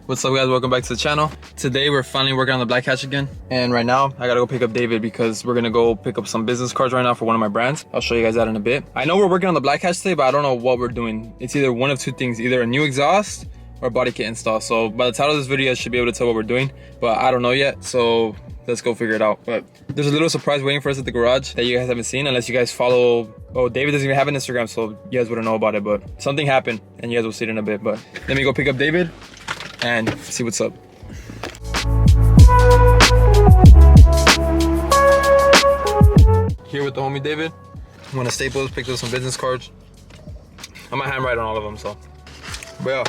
What's up guys, welcome back to the channel. Today we're finally working on the black hatch again, and right now I gotta go pick up David because we're gonna go pick up some business cards right now for one of my brands. I'll show you guys that in a bit. I know we're working on the black hatch today, but I don't know what we're doing. It's either one of two things, either a new exhaust or body kit install. So by the title of this video I should be able to tell what we're doing, but I don't know yet, so let's go figure it out. But there's a little surprise waiting for us at the garage that you guys haven't seen unless you guys follow. Oh, David doesn't even have an Instagram, so you guys wouldn't know about it, but something happened and you guys will see it in a bit. But let me go pick up David and see what's up. Here with the homie David. I'm gonna Staples, picked up some business cards. I'm gonna handwrite on all of them, so. But yeah.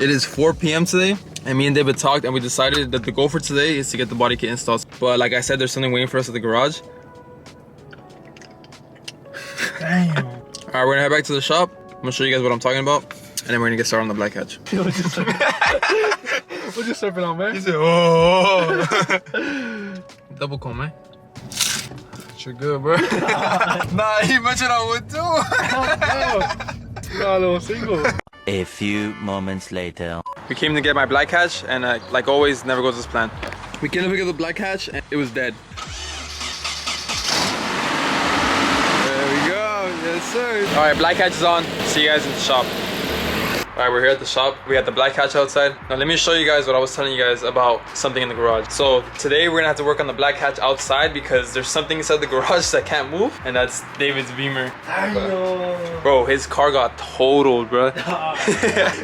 It is 4 p.m. today, and me and David talked and we decided that the goal for today is to get the body kit installed. But like I said, there's something waiting for us at the garage. Damn. All right, we're gonna head back to the shop. I'm gonna show you guys what I'm talking about, and then we're gonna get started on the black hatch. What's you surfing on, man? He said, oh. Double comb, man. You're good, bro. Nah, he mentioned I would too. No, little single. A few moments later. We came to get my black hatch, and like always, never goes as planned. We came to pick up the black hatch, and it was dead. There we go, yes sir. All right, black hatch is on. See you guys in the shop. All right, we're here at the shop. We got the black hatch outside. Now let me show you guys what I was telling you guys about something in the garage. So today we're gonna have to work on the black hatch outside because there's something inside the garage that can't move, and that's David's Beamer. Bro, his car got totaled, bro. It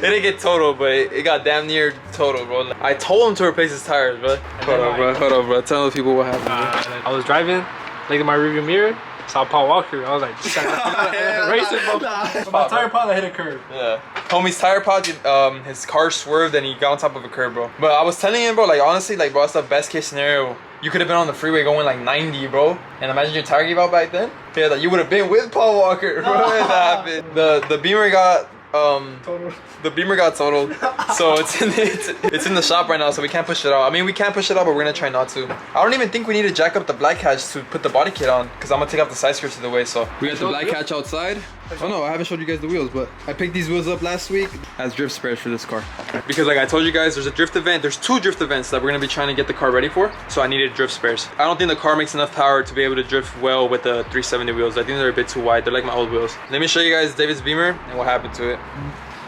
didn't get totaled, but it got damn near totaled, bro. I told him to replace his tires, bro. Hold on, bro. Tell the people what happened. I was driving, looked at my rearview mirror, saw Paul Walker. I was like, racing, bro. My tire pod hit a curb. Yeah. Homie's tire pod, his car swerved and he got on top of a curb, bro. But I was telling him, bro, like honestly, like bro, that's the best case scenario. You could have been on the freeway going like 90, bro. And imagine your tire gave out back then. Yeah, that you would have been with Paul Walker, bro. That happened. The Beamer got totaled. The Beamer got totaled, so it's in the shop right now, so we can't push it out. I mean, we can push it out, but we're gonna try not to. I don't even think we need to jack up the black hatch to put the body kit on, because I'm gonna take off the side skirts of the way. So we got the black hatch outside. Oh no, I haven't showed you guys the wheels, but I picked these wheels up last week as drift spares for this car, because like I told you guys, there's a drift event. There's 2 drift events that we're gonna be trying to get the car ready for, so I needed drift spares. I don't think the car makes enough power to be able to drift well with the 370 wheels. I think they're a bit too wide. They're like my old wheels. Let me show you guys David's Beamer and what happened to it.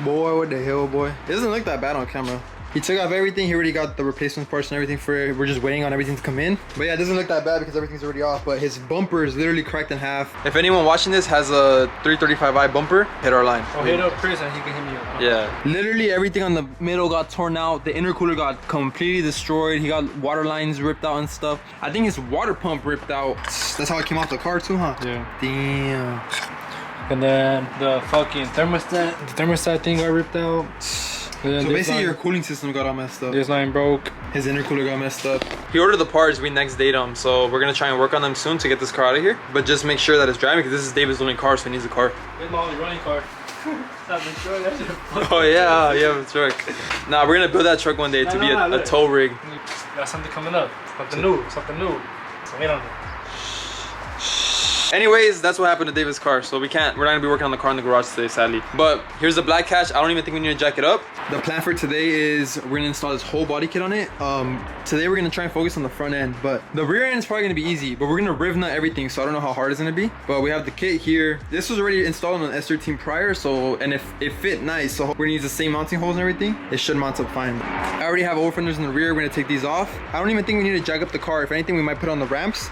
Boy, what the hell, boy. It doesn't look that bad on camera. He took off everything. He already got the replacement parts and everything for it. We're just waiting on everything to come in. But yeah, it doesn't look that bad because everything's already off. But his bumper is literally cracked in half. If anyone watching this has a 335i bumper, hit our line. Oh, hit up Chris and he can hit me up. Yeah. Literally everything on the middle got torn out. The intercooler got completely destroyed. He got water lines ripped out and stuff. I think his water pump ripped out. That's how it came off the car too, huh? Yeah. Damn. And then the fucking thermostat thing got ripped out. So basically your cooling system got all messed up. This line broke. His intercooler got messed up. He ordered the parts, we next date them, so we're gonna try and work on them soon to get this car out of here. But just make sure that it's driving, because this is David's only car, so he needs a car. It's my only running car. Oh yeah, you have a truck. Nah, we're gonna build that truck one day to be a tow rig. Got something coming up. Something new. So wait on it. Anyways, that's what happened to David's car, so we're not gonna be working on the car in the garage today, sadly. But here's the black hatch. I don't even think we need to jack it up. The plan for today is we're gonna install this whole body kit on it. Today we're gonna try and focus on the front end, but the rear end is probably gonna be easy, but we're gonna rivnut everything, so I don't know how hard it's gonna be. But we have the kit here. This was already installed on an S13 prior, so, and if it fit nice, so we're gonna use the same mounting holes and everything. It should mount up fine. I already have over fenders in the rear. We're gonna take these off. I don't even think we need to jack up the car. If anything, we might put on the ramps.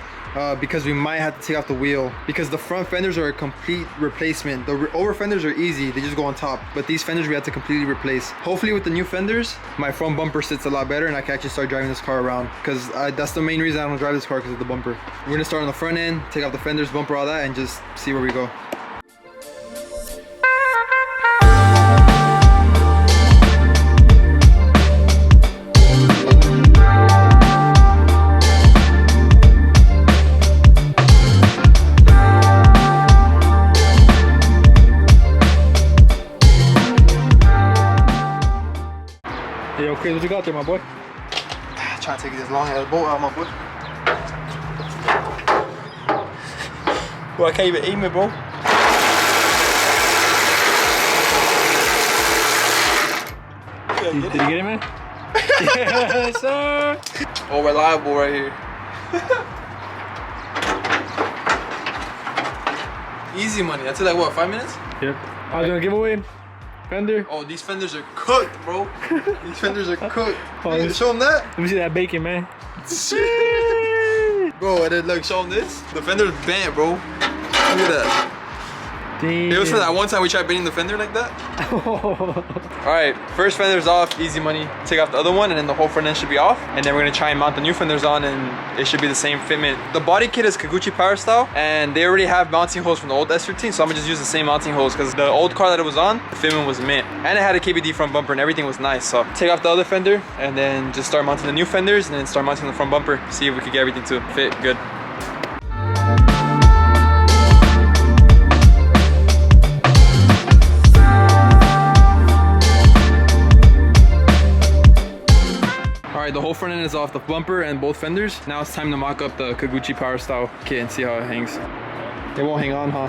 Because we might have to take off the wheel, because the front fenders are a complete replacement. The over fenders are easy, they just go on top, but these fenders we have to completely replace. Hopefully with the new fenders, my front bumper sits a lot better and I can actually start driving this car around, because that's the main reason I don't drive this car, because of the bumper. We're gonna start on the front end, take off the fenders, bumper, all that, and just see where we go. Hey, yo, Chris, what you got there, my boy? Trying to take this long ass bolt out, my boy. Well, I can't even aim it, bro. Did you get it, man? Yes, sir. Oh, reliable right here. Easy money. That's like what, 5 minutes? Yep. I was gonna give away fender. Oh, these fenders are cooked, bro. These fenders are cooked. Oh, You show them that? Let me see that bacon, man. Bro, and then look, show them this. The fender's bent, bro. Look at that. Damn. It was for that one time we tried bending the fender like that. Alright, first fender's off, easy money. Take off the other one and then the whole front end should be off. And then we're gonna try and mount the new fenders on and it should be the same fitment. The body kit is Koguchi Power Style and they already have mounting holes from the old S13, so I'm gonna just use the same mounting holes because the old car that it was on, the fitment was mint. And it had a KBD front bumper and everything was nice. So take off the other fender and then just start mounting the new fenders and then start mounting the front bumper. See if we could get everything to fit good. Alright, the whole front end is off the bumper and both fenders. Now it's time to mock up the Koguchi Power Style kit and see how it hangs. It won't hang on, huh?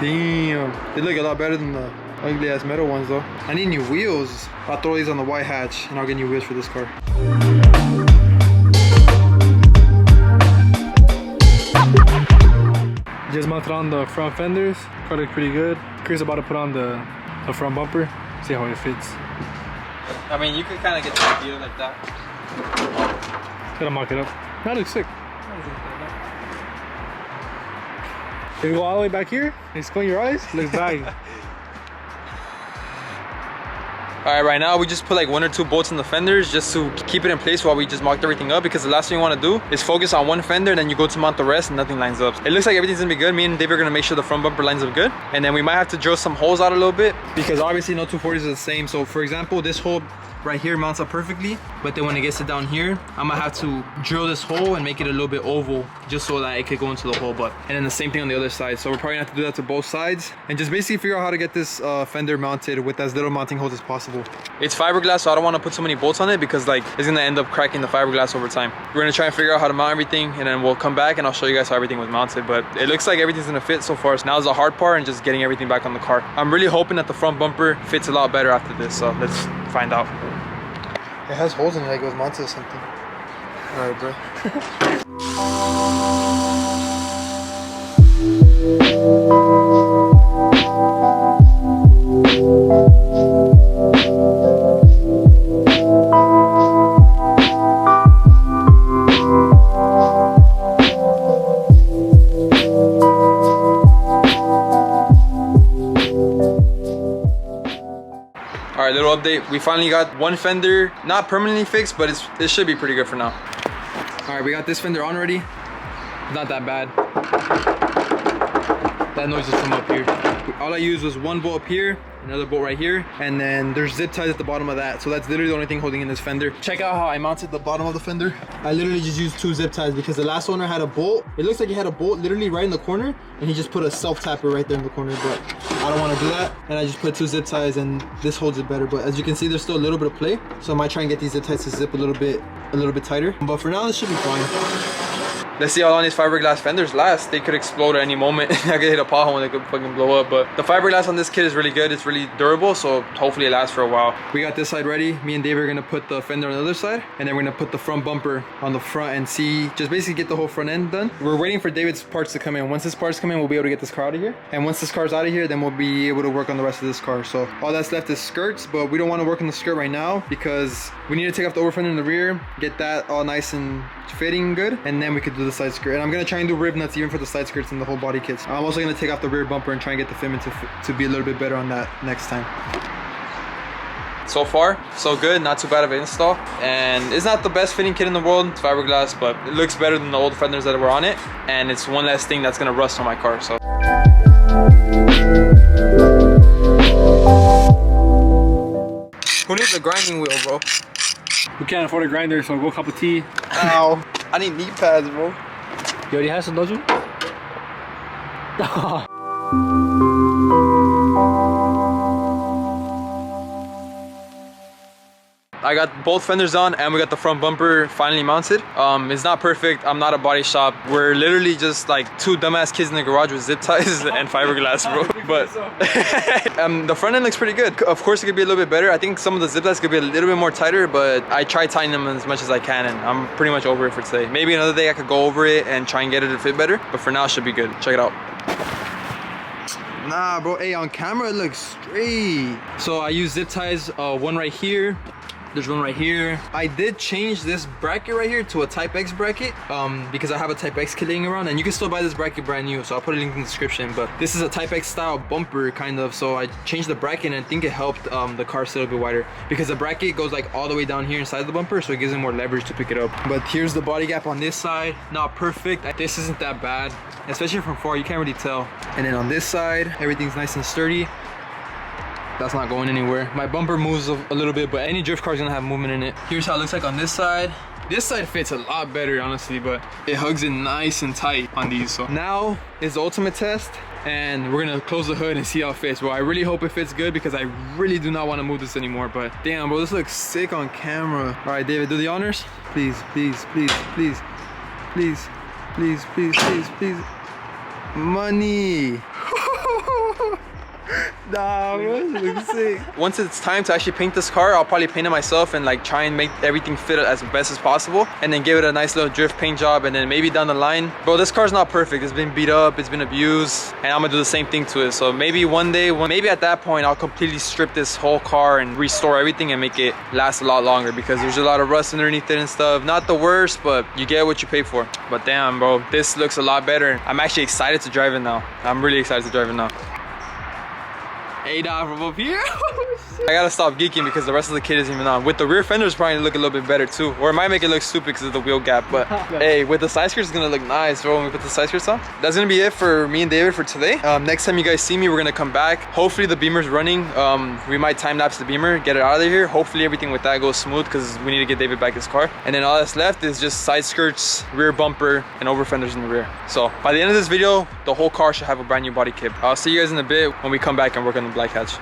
Damn. They look a lot better than the ugly ass metal ones though. I need new wheels. I'll throw these on the white hatch and I'll get new wheels for this car. Just mounted on the front fenders. Car looks pretty good. Chris about to put on the front bumper. See how it fits. I mean, you could kind of get the idea like that. Gotta mock it up. That looks sick. If you go all the way back here and squint your eyes, looks baggy. Alright, right now we just put like 1 or 2 bolts in the fenders just to keep it in place while we just mocked everything up, because the last thing you want to do is focus on one fender and then you go to mount the rest and nothing lines up. It looks like everything's gonna be good. Me and Dave are gonna make sure the front bumper lines up good, and then we might have to drill some holes out a little bit because obviously no 240s are the same. So for example, this hole right here mounts up perfectly, but then when it gets to down here, I'm gonna have to drill this hole and make it a little bit oval just so that it could go into the hole butt. And then the same thing on the other side. So we're probably gonna have to do that to both sides and just basically figure out how to get this fender mounted with as little mounting holes as possible. It's fiberglass, so I don't want to put so many bolts on it because like it's gonna end up cracking the fiberglass over time. We're gonna try and figure out how to mount everything, and then we'll come back and I'll show you guys how everything was mounted. But it looks like everything's gonna fit so far. So now's the hard part and just getting everything back on the car. I'm really hoping that the front bumper fits a lot better after this, so let's find out. It has holes in it like it was mounted or something. Alright, bro. Alright, little update. We finally got one fender, not permanently fixed, but it should be pretty good for now. Alright, we got this fender on already. Not that bad. That noise is from up here. All I used was one bolt up here, another bolt right here, and then there's zip ties at the bottom of that. So that's literally the only thing holding in this fender. Check out how I mounted the bottom of the fender. I literally just used 2 zip ties because the last owner had a bolt. It looks like he had a bolt literally right in the corner, and he just put a self-tapper right there in the corner, but I don't want to do that. And I just put 2 zip ties and this holds it better. But as you can see, there's still a little bit of play. So I might try and get these zip ties to zip a little bit tighter. But for now, this should be fine. Let's see how long these fiberglass fenders last. They could explode at any moment. I could hit a pothole and they could fucking blow up. But the fiberglass on this kit is really good. It's really durable, so hopefully it lasts for a while. We got this side ready. Me and Dave are gonna put the fender on the other side, and then we're gonna put the front bumper on the front and see, just basically get the whole front end done. We're waiting for David's parts to come in. Once his parts come in, we'll be able to get this car out of here. And once this car's out of here, then we'll be able to work on the rest of this car. So all that's left is skirts, but we don't want to work on the skirt right now because we need to take off the over fender in the rear, get that all nice and fitting good, and then we could do the side skirt. And I'm gonna try and do rib nuts even for the side skirts and the whole body kits. I'm also gonna take off the rear bumper and try and get the fitment to be a little bit better on that next time. So far, so good. Not too bad of an install. And it's not the best fitting kit in the world. It's fiberglass, but it looks better than the old fenders that were on it. And it's one less thing that's gonna rust on my car, so. Who needs a grinding wheel, bro? We can't afford a grinder, so go cup of tea. Ow. I need knee pads, bro. You already have some, don't you? I got both fenders on and we got the front bumper finally mounted. It's not perfect. I'm not a body shop. We're literally just like two dumbass kids in the garage with zip ties and fiberglass, bro. But the front end looks pretty good. Of course, it could be a little bit better. I think some of the zip ties could be a little bit more tighter, but I try tightening them as much as I can, and I'm pretty much over it for today. Maybe another day I could go over it and try and get it to fit better, but for now it should be good. Check it out. Nah, bro, hey, on camera it looks straight. So I use zip ties, one right here. There's one right here. I did change this bracket right here to a Type X bracket because I have a Type X kit laying around, and you can still buy this bracket brand new, so I'll put a link in the description. But this is a Type X style bumper kind of, so I changed the bracket and I think it helped the car sit a little bit wider because the bracket goes like all the way down here inside the bumper, so it gives it more leverage to pick it up. But here's the body gap on this side. Not perfect. This isn't that bad, especially from far, you can't really tell. And then on this side, everything's nice and sturdy. That's not going anywhere. My bumper moves a little bit, but any drift car is gonna have movement in it. Here's how it looks like on this side. This side fits a lot better, honestly, but it hugs it nice and tight on these. So now is the ultimate test, and we're gonna close the hood and see how it fits. Bro, I really hope it fits good because I really do not want to move this anymore. But damn, bro, this looks sick on camera. All right, David, do the honors. Please, please, please, please, please, please, please, please, please. Money. Nah, bro, this looks sick. Once it's time to actually paint this car, I'll probably paint it myself and like try and make everything fit as best as possible, and then give it a nice little drift paint job, and then maybe down the line, bro, this car's not perfect. It's been beat up, it's been abused, and I'm gonna do the same thing to it. So maybe one day, maybe at that point, I'll completely strip this whole car and restore everything and make it last a lot longer, because there's a lot of rust underneath it and stuff. Not the worst, but you get what you pay for. But damn, bro, this looks a lot better. I'm actually excited to drive it now. I'm really excited to drive it now. Hey, dog, from up here. I gotta stop geeking because the rest of the kit isn't even on. With the rear fenders, probably look a little bit better too, or it might make it look stupid because of the wheel gap. But hey, with the side skirts, it's gonna look nice, bro. When we put the side skirts on, that's gonna be it for me and David for today. Next time you guys see me, we're gonna come back. Hopefully the beamer's running. We might time lapse the beamer, get it out of here. Hopefully everything with that goes smooth because we need to get David back his car. And then all that's left is just side skirts, rear bumper, and over fenders in the rear. So by the end of this video, the whole car should have a brand new body kit. I'll see you guys in a bit when we come back and work on the black hatch.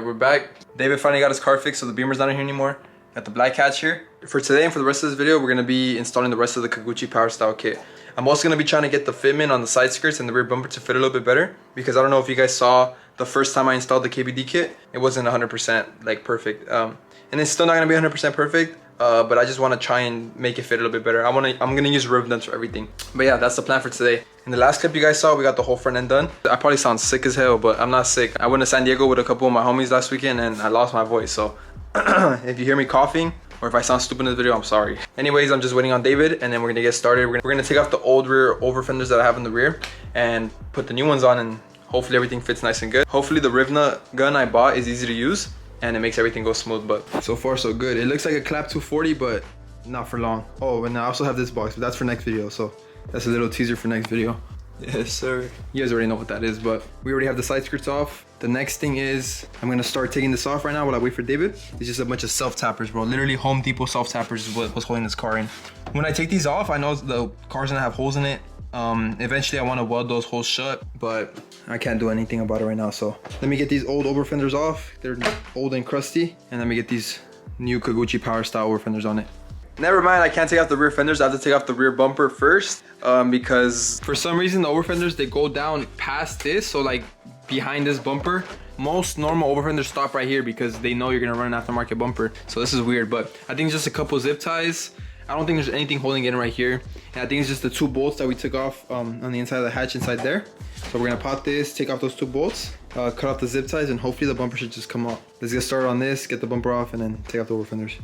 We're back. David finally got his car fixed, so the beamer's not in here anymore. Got the black hatch here. For today and for the rest of this video, we're gonna be installing the rest of the Koguchi Power Style kit. I'm also gonna be trying to get the fitment on the side skirts and the rear bumper to fit a little bit better, because I don't know if you guys saw the first time I installed the KBD kit, it wasn't 100% like perfect. And it's still not gonna be 100% perfect, but I just want to try and make it fit a little bit better. I'm gonna use rivnuts for everything. But yeah, that's the plan for today. In the last clip you guys saw, we got the whole front end done. I probably sound sick as hell, but I'm not sick. I went to San Diego with a couple of my homies last weekend and I lost my voice. So if you hear me coughing or if I sound stupid in this video, I'm sorry. Anyways, I'm just waiting on David and then we're gonna get started. We're gonna take off the old rear over fenders that I have in the rear and put the new ones on, and hopefully everything fits nice and good. Hopefully the rivnut gun I bought is easy to use and it makes everything go smooth, but so far so good. It looks like a clap 240, but not for long. Oh, and I also have this box, but that's for next video. So that's a little teaser for next video. Yes, sir. You guys already know what that is, but we already have the side skirts off. The next thing is I'm gonna start taking this off right now while I wait for David. It's just a bunch of self-tappers, bro. Literally Home Depot self-tappers is what's holding this car in. When I take these off, I know the car's gonna have holes in it. Eventually I want to weld those holes shut, but I can't do anything about it right now. So let me get these old over fenders off. They're old and crusty, and let me get these new Koguchi Power Style over fenders on it. Never mind, I can't take off the rear fenders. I have to take off the rear bumper first, because for some reason the over fenders, they go down past this, so like behind this bumper. Most normal over fenders stop right here because they know you're gonna run an aftermarket bumper. So this is weird, but I think just a couple zip ties I don't think there's anything holding it in right here. And I think it's just the 2 bolts that we took off on the inside of the hatch inside there. So we're gonna pop this, take off those 2 bolts, cut off the zip ties, and hopefully the bumper should just come off. Let's get started on this, get the bumper off, and then take off the over fenders.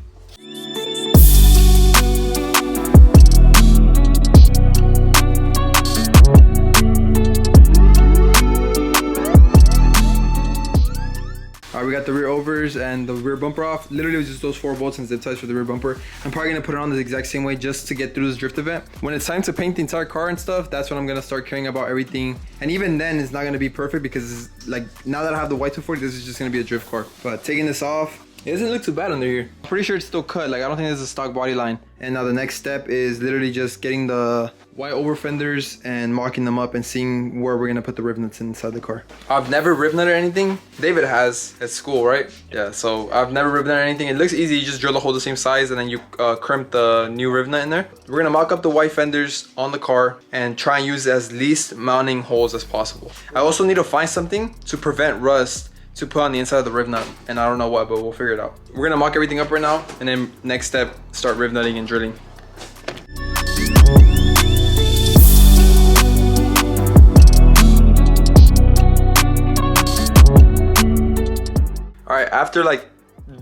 Alright, we got the rear overs and the rear bumper off. Literally, it was just those 4 bolts and zip ties for the rear bumper. I'm probably gonna put it on the exact same way just to get through this drift event. When it's time to paint the entire car and stuff, that's when I'm gonna start caring about everything. And even then, it's not gonna be perfect because it's like, now that I have the white 240, this is just gonna be a drift car. But taking this off, it doesn't look too bad under here. I'm pretty sure it's still cut. Like, I don't think this is a stock body line. And now the next step is literally just getting the white over fenders and mocking them up and seeing where we're gonna put the rivnuts inside the car. I've never rivnutted anything. David has at school, right? Yeah, so I've never rivnutted anything. It looks easy. You just drill a hole the same size and then you crimp the new rivnut in there. We're gonna mock up the white fenders on the car and try and use as least mounting holes as possible. I also need to find something to prevent rust to put on the inside of the rivnut, and I don't know what, but we'll figure it out. We're gonna mock everything up right now, and then next step, start rivnutting and drilling. All right, after like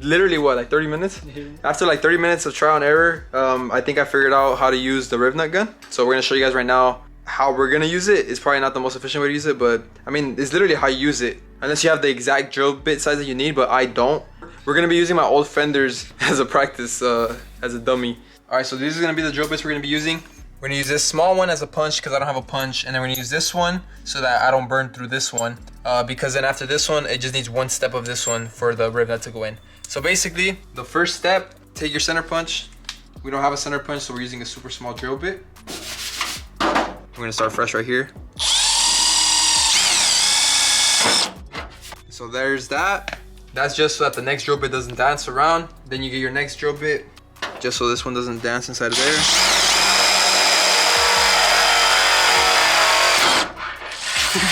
literally what, like 30 minutes? After like 30 minutes of trial and error, I think I figured out how to use the rivnut gun. So we're gonna show you guys right now how we're gonna use it. It's probably not the most efficient way to use it, but I mean, it's literally how you use it. Unless you have the exact drill bit size that you need, but I don't. We're gonna be using my old fenders as a practice, as a dummy. All right, so these are gonna be the drill bits we're gonna be using. We're gonna use this small one as a punch because I don't have a punch, and then we're gonna use this one so that I don't burn through this one. Because then after this one, it just needs 1 step of this one for the rivnut to go in. So basically, the first step, take your center punch. We don't have a center punch, so we're using a super small drill bit. We're gonna start fresh right here. So there's that. That's just so that the next drill bit doesn't dance around. Then you get your next drill bit, just so this one doesn't dance inside of there.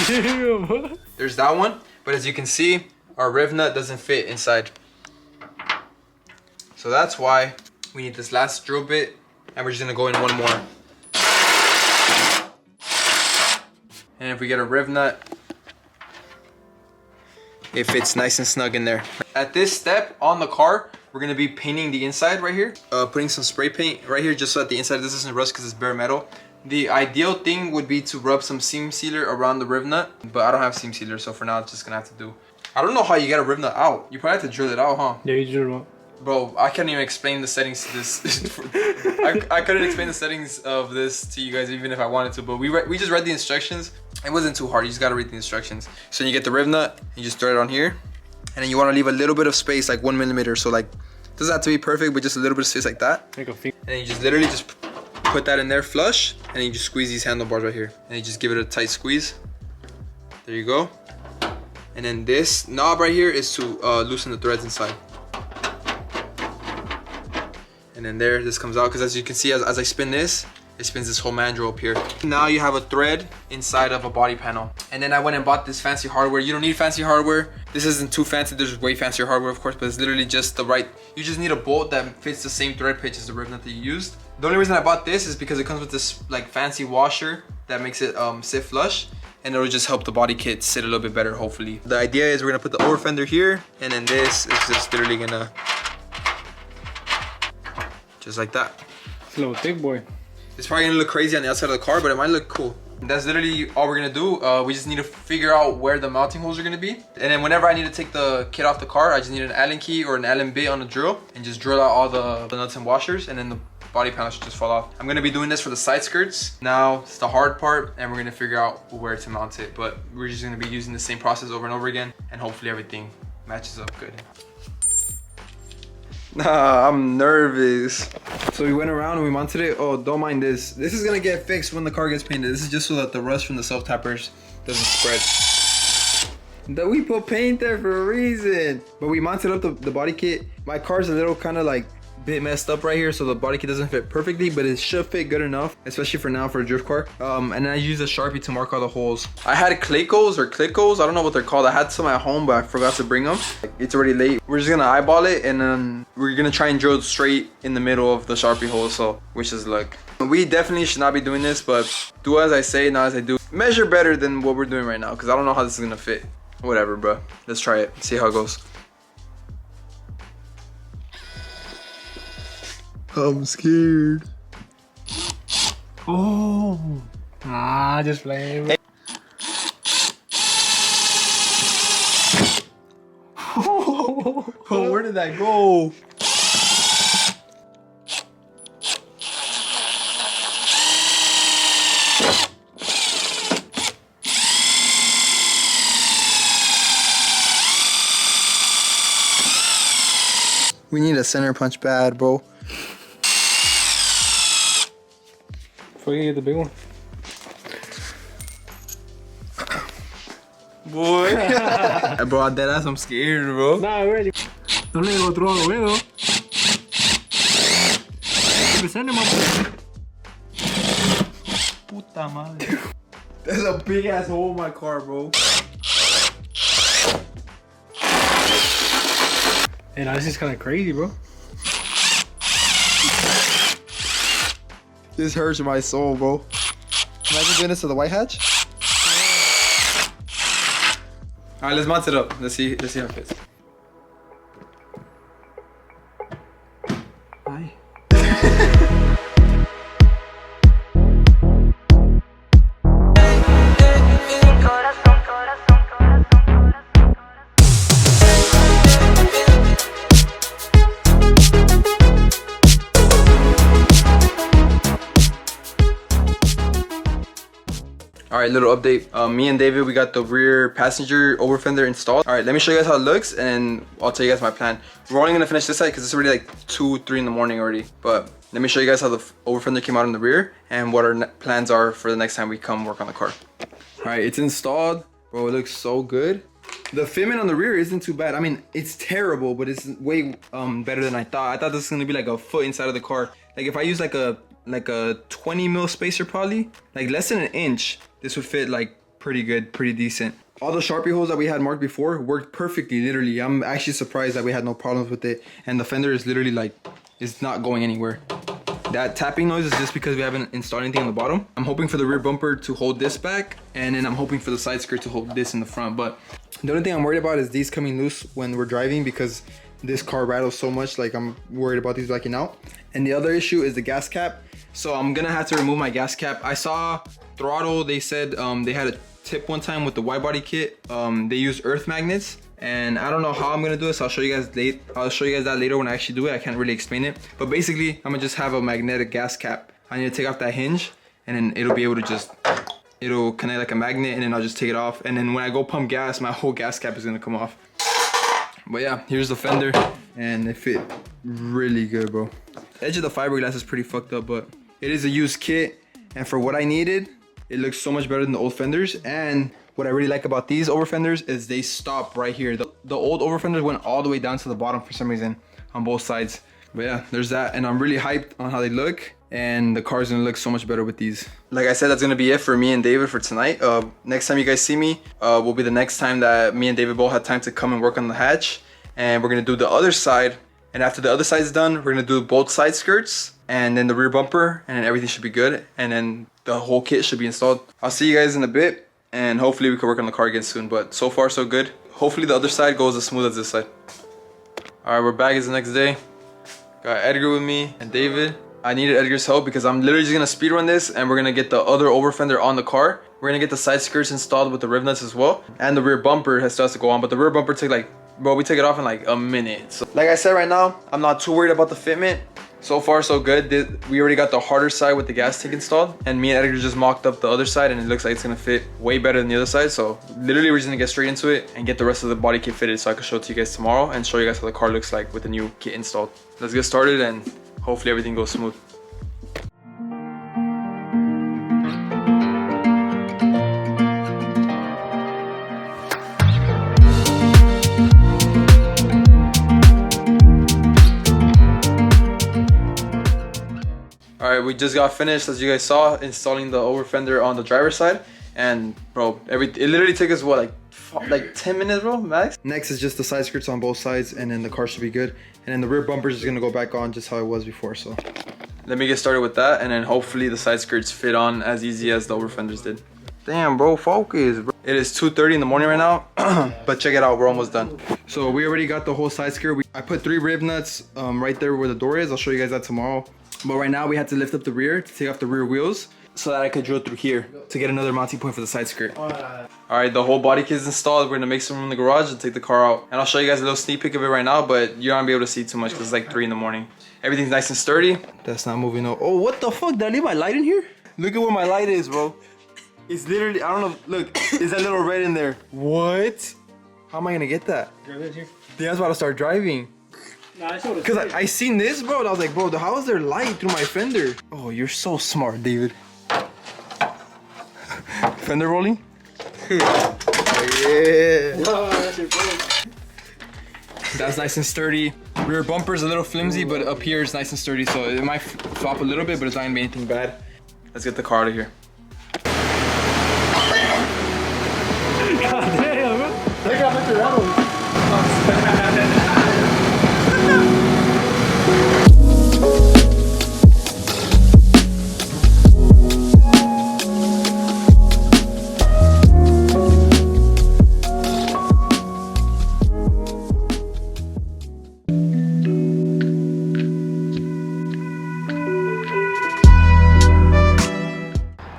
Damn. There's that one, but as you can see, our rivnut doesn't fit inside. So that's why we need this last drill bit, and we're just gonna go in 1 more. And if we get a rivnut, it fits nice and snug in there. At this step on the car, we're gonna be painting the inside right here. Putting some spray paint right here just so that the inside of this doesn't rust because it's bare metal. The ideal thing would be to rub some seam sealer around the rivnut, but I don't have seam sealer, so for now it's just gonna have to do. I don't know how you get a rivnut out. You probably have to drill it out, huh? Yeah, you drill it out. Bro, I can't even explain the settings to this. I couldn't explain the settings of this to you guys even if I wanted to, but we just read the instructions. It wasn't too hard, you just gotta read the instructions. So you get the rivnut, you just throw it on here, and then you wanna leave a little bit of space, like 1 millimeter. So like, it doesn't have to be perfect, but just a little bit of space like that. Make a finger. And then you just literally just put that in there flush, and then you just squeeze these handlebars right here. And you just give it a tight squeeze. There you go. And then this knob right here is to loosen the threads inside. And then there, this comes out, because as you can see, as I spin this, it spins this whole mandrel up here. Now you have a thread inside of a body panel. And then I went and bought this fancy hardware. You don't need fancy hardware. This isn't too fancy. There's way fancier hardware, of course, but it's literally just the right, you just need a bolt that fits the same thread pitch as the rivnut that you used. The only reason I bought this is because it comes with this like fancy washer that makes it sit flush, and it'll just help the body kit sit a little bit better, hopefully. The idea is we're gonna put the over fender here, and then this is just literally gonna, just like that. It's a little thick boy. It's probably gonna look crazy on the outside of the car, but it might look cool. That's literally all we're gonna do. We just need to figure out where the mounting holes are gonna be. And then whenever I need to take the kit off the car, I just need an Allen key or an Allen bit on a drill and just drill out all the nuts and washers, and then the body panel should just fall off. I'm gonna be doing this for the side skirts. Now it's the hard part, and we're gonna figure out where to mount it. But we're just gonna be using the same process over and over again, and hopefully everything matches up good. Nah, I'm nervous. So we went around and we mounted it. Oh, don't mind this. This is gonna get fixed when the car gets painted. This is just so that the rust from the self-tappers doesn't spread. That we put paint there for a reason. But we mounted up the body kit. My car's a little kind of like bit messed up right here, so the body kit doesn't fit perfectly, but it should fit good enough, especially for now for a drift car. And then I use a Sharpie to mark all the holes. I had Claycos or Clicos, I don't know what they're called. I had some at home, but I forgot to bring them. It's already late. We're just gonna eyeball it, and then we're gonna try and drill straight in the middle of the Sharpie hole, so wish us luck. We definitely should not be doing this, but do as I say, not as I do. Measure better than what we're doing right now, because I don't know how this is gonna fit. Whatever, bro. Let's try it, see how it goes. I'm scared. Oh, just playing. Hey. Oh, where did that go? We need a center punch bad, bro. Before you get the big one. Boy. Bro, dead ass, I'm scared, bro. Nah, ready. Don't let it go through all the way, though. Keep it center, mama. Puta madre. There's a big ass hole in my car, bro. Hey, now this is kind of crazy, bro. This hurts my soul, bro. Imagine doing this to the white hatch. All right, let's mount it up. Let's see how it fits. Hi. Alright, little update. Me and David, we got the rear passenger over fender installed. Alright, let me show you guys how it looks, and I'll tell you guys my plan. We're only gonna finish this side because it's already like 2, 3 in the morning already. But let me show you guys how the over fender came out in the rear and what our plans are for the next time we come work on the car. Alright, it's installed. Bro, it looks so good. The fitment on the rear isn't too bad. I mean, it's terrible, but it's way better than I thought. I thought this was gonna be like a foot inside of the car. Like if I use like a 20 mil spacer, probably like less than an inch, this would fit like pretty good, pretty decent. All the Sharpie holes that we had marked before worked perfectly, literally. I'm actually surprised that we had no problems with it. And the fender is literally like, it's not going anywhere. That tapping noise is just because we haven't installed anything on the bottom. I'm hoping for the rear bumper to hold this back, and then I'm hoping for the side skirt to hold this in the front. But the only thing I'm worried about is these coming loose when we're driving, because this car rattles so much. Like I'm worried about these backing out. And the other issue is the gas cap. So I'm gonna have to remove my gas cap. I saw Throttle, they said they had a tip one time with the wide body kit. They use earth magnets, and I don't know how I'm gonna do this. I'll show you guys that later when I actually do it. I can't really explain it, but basically I'm gonna just have a magnetic gas cap. I need to take off that hinge, and then it'll be able to it'll connect like a magnet, and then I'll just take it off, and then when I go pump gas, my whole gas cap is gonna come off. But yeah, here's the fender, and it fit really good, bro. The edge of the fiberglass is pretty fucked up, but it is a used kit, and for what I needed, it looks so much better than the old fenders. And what I really like about these over fenders is they stop right here. The old over fenders went all the way down to the bottom for some reason on both sides. But yeah, there's that, and I'm really hyped on how they look, and the car's gonna look so much better with these. Like I said, that's gonna be it for me and David for tonight. Next time you guys see me will be the next time that me and David both had time to come and work on the hatch, and we're gonna do the other side. And after the other side's done, we're gonna do both side skirts and then the rear bumper, and then everything should be good, and then the whole kit should be installed. I'll see you guys in a bit, and hopefully we can work on the car again soon. But so far so good. Hopefully the other side goes as smooth as this side. All right, we're back. It's the next day. Got Edgar with me and David. I needed Edgar's help because I'm literally just gonna speed run this, and we're gonna get the other over fender on the car. We're gonna get the side skirts installed with the rivnuts as well, and the rear bumper has to go on. But the rear bumper took like, bro, we took it off in like a minute. So like I said, right now I'm not too worried about the fitment. So far so good. We already got the harder side with the gas tank installed, and me and Edgar just mocked up the other side, and it looks like it's gonna fit way better than the other side. So literally we're just gonna get straight into it and get the rest of the body kit fitted, so I can show it to you guys tomorrow and show you guys how the car looks like with the new kit installed. Let's get started, and hopefully everything goes smooth. Alright, we just got finished, as you guys saw, installing the over fender on the driver's side. And bro, it literally took us what, like 10 minutes, bro, max? Next is just the side skirts on both sides, and then the car should be good. And then the rear bumper is gonna go back on just how it was before, so. Let me get started with that, and then hopefully the side skirts fit on as easy as the over fenders did. Damn, bro, focus, bro. It is 2:30 in the morning right now, but check it out, we're almost done. So we already got the whole side skirt. I put 3 rib nuts right there where the door is. I'll show you guys that tomorrow. But right now we had to lift up the rear to take off the rear wheels so that I could drill through here to get another mounting point for the side skirt. Alright, the whole body kit is installed. We're gonna make some room in the garage and take the car out. And I'll show you guys a little sneak peek of it right now, but you're not gonna be able to see too much because it's like 3 in the morning. Everything's nice and sturdy. That's not moving though. Oh, what the fuck? Did I leave my light in here? Look at where my light is, bro. It's literally, I don't know, look, is that little red in there? What? How am I gonna get that? Yeah, I was about to start driving. Because I seen this, bro, and I was like, bro, how is there light through my fender? Oh, you're so smart, David. Fender rolling? Yeah. That's nice and sturdy. Rear bumper's a little flimsy, but up here it's nice and sturdy, so it might flop a little bit, but it's not gonna be anything bad. Let's get the car out of here. God damn, bro. They got Mr. Reynolds.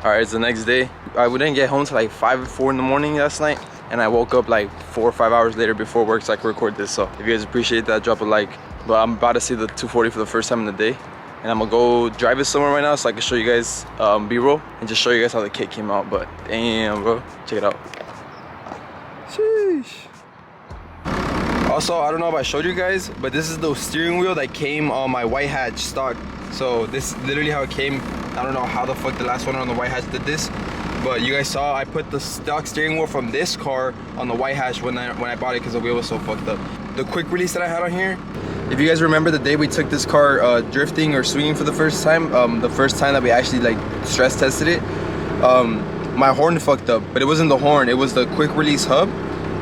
Alright, it's the next day. We didn't get home till like 5 or 4 in the morning last night, and I woke up like 4 or 5 hours later before work so I could record this. So if you guys appreciate that, drop a like. But I'm about to see the 240 for the first time in the day, and I'm gonna go drive it somewhere right now so I can show you guys B-roll and just show you guys how the kit came out. But damn, bro, check it out. Sheesh. Also, I don't know if I showed you guys, but this is the steering wheel that came on my white hatch stock. So this is literally how it came. I don't know how the fuck the last one on the white hatch did this, but you guys saw I put the stock steering wheel from this car on the white hatch when I bought it because the wheel was so fucked up. The quick release that I had on here, if you guys remember the day we took this car drifting or swinging for the first time, the first time that we actually like stress tested it, my horn fucked up, but it wasn't the horn, it was the quick release hub.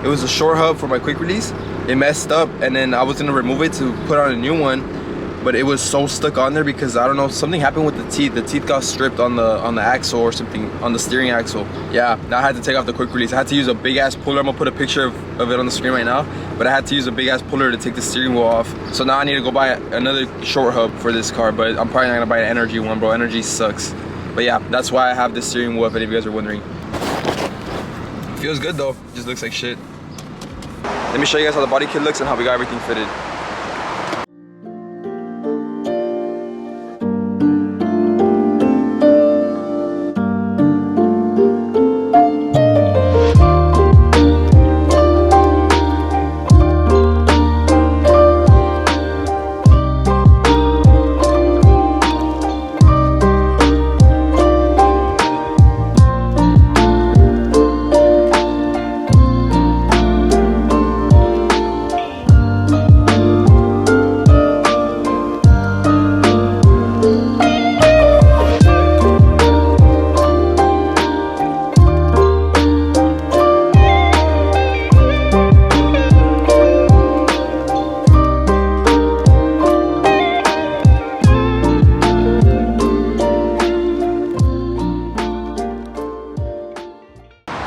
It was a short hub for my quick release. It messed up, and then I was gonna remove it to put on a new one, but it was so stuck on there because I don't know, something happened with the teeth. The teeth got stripped on the axle or something, on the steering axle. Yeah, I had to take off the quick release. I had to use a big ass puller. I'm gonna put a picture of it on the screen right now, but I had to use a big ass puller to take the steering wheel off. So now I need to go buy another short hub for this car, but I'm probably not gonna buy an Energy one, bro. Energy sucks. But yeah, that's why I have this steering wheel, if any of you guys are wondering. Feels good though, just looks like shit. Let me show you guys how the body kit looks and how we got everything fitted.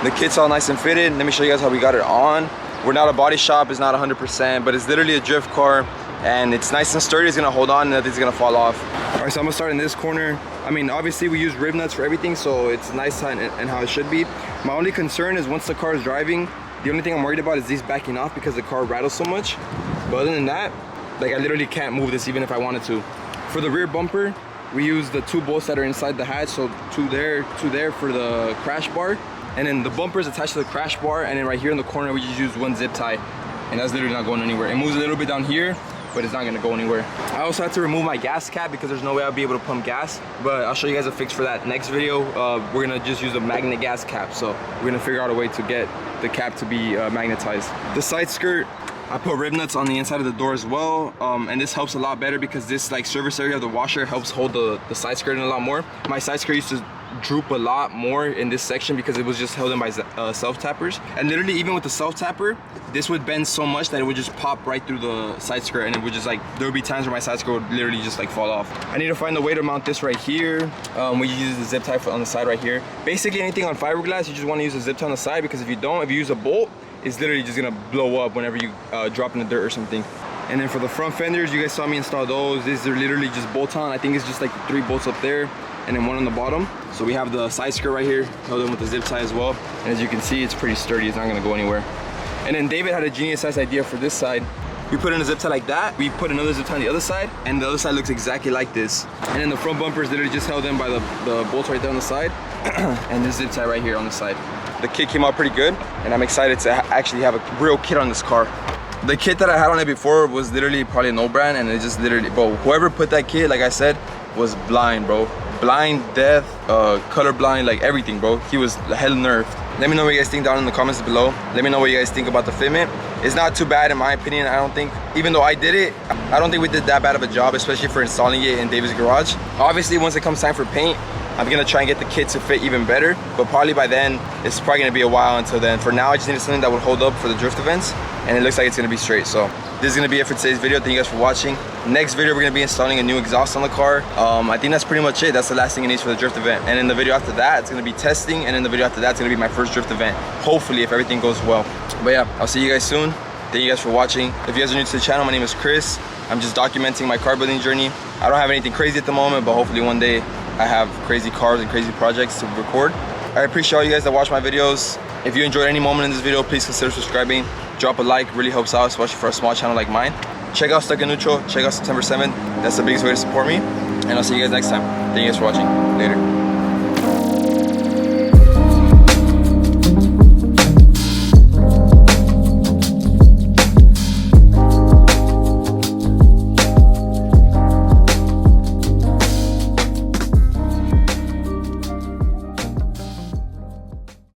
The kit's all nice and fitted. Let me show you guys how we got it on. We're not a body shop, it's not 100%, but it's literally a drift car, and it's nice and sturdy. It's gonna hold on, nothing's gonna fall off. All right, so I'm gonna start in this corner. I mean, obviously we use rib nuts for everything, so it's nice and how it should be. My only concern is once the car is driving, the only thing I'm worried about is these backing off because the car rattles so much. But other than that, like I literally can't move this even if I wanted to. For the rear bumper, we use the 2 bolts that are inside the hatch, so two there for the crash bar. And then the bumper is attached to the crash bar, and then right here in the corner we just use 1 zip tie, and that's literally not going anywhere. It moves a little bit down here, but it's not gonna go anywhere. I also had to remove my gas cap because there's no way I'll be able to pump gas, but I'll show you guys a fix for that next video. We're gonna just use a magnet gas cap, so we're gonna figure out a way to get the cap to be magnetized. The side skirt, I put rivnuts on the inside of the door as well, and this helps a lot better because this like service area of the washer helps hold the side skirt in a lot more. My side skirt used to droop a lot more in this section because it was just held in by self tappers, and literally even with the self tapper, this would bend so much that it would just pop right through the side skirt, and it would just like, there would be times where my side skirt would literally just like fall off. I need to find a way to mount this right here. We use the zip tie on the side right here. Basically anything on fiberglass, you just want to use a zip tie on the side, because if you don't, if you use a bolt, it's literally just gonna blow up whenever you drop in the dirt or something. And then for the front fenders, you guys saw me install those. These are literally just bolt on. I think it's just like 3 bolts up there and then 1 on the bottom. So we have the side skirt right here, held in with the zip tie as well. And as you can see, it's pretty sturdy. It's not gonna go anywhere. And then David had a genius ass idea for this side. We put in a zip tie like that. We put another zip tie on the other side, and the other side looks exactly like this. And then the front bumper is literally just held in by the bolts right there on the side, and this zip tie right here on the side. The kit came out pretty good, and I'm excited to actually have a real kit on this car. The kit that I had on it before was literally probably no brand, and it just literally, bro, whoever put that kit, like I said, was blind, bro. Blind, deaf, colorblind, like everything, bro. He was hell nerfed. Let me know what you guys think down in the comments below. Let me know what you guys think about the fitment. It's not too bad in my opinion, I don't think. Even though I did it, I don't think we did that bad of a job, especially for installing it in David's garage. Obviously, once it comes time for paint, I'm gonna try and get the kit to fit even better, but probably by then, it's probably gonna be a while until then. For now, I just needed something that would hold up for the drift events, and it looks like it's gonna be straight. So this is gonna be it for today's video. Thank you guys for watching. Next video, we're gonna be installing a new exhaust on the car. I think that's pretty much it. That's the last thing it needs for the drift event. And in the video after that, it's gonna be testing, and in the video after that, it's gonna be my first drift event. Hopefully, if everything goes well. But yeah, I'll see you guys soon. Thank you guys for watching. If you guys are new to the channel, my name is Chris. I'm just documenting my car building journey. I don't have anything crazy at the moment, but hopefully one day I have crazy cars and crazy projects to record. I appreciate all you guys that watch my videos. If you enjoyed any moment in this video, please consider subscribing. Drop a like, really helps out, especially for a small channel like mine. Check out Stuck in Neutral, check out September 7th. That's the biggest way to support me. And I'll see you guys next time. Thank you guys for watching. Later.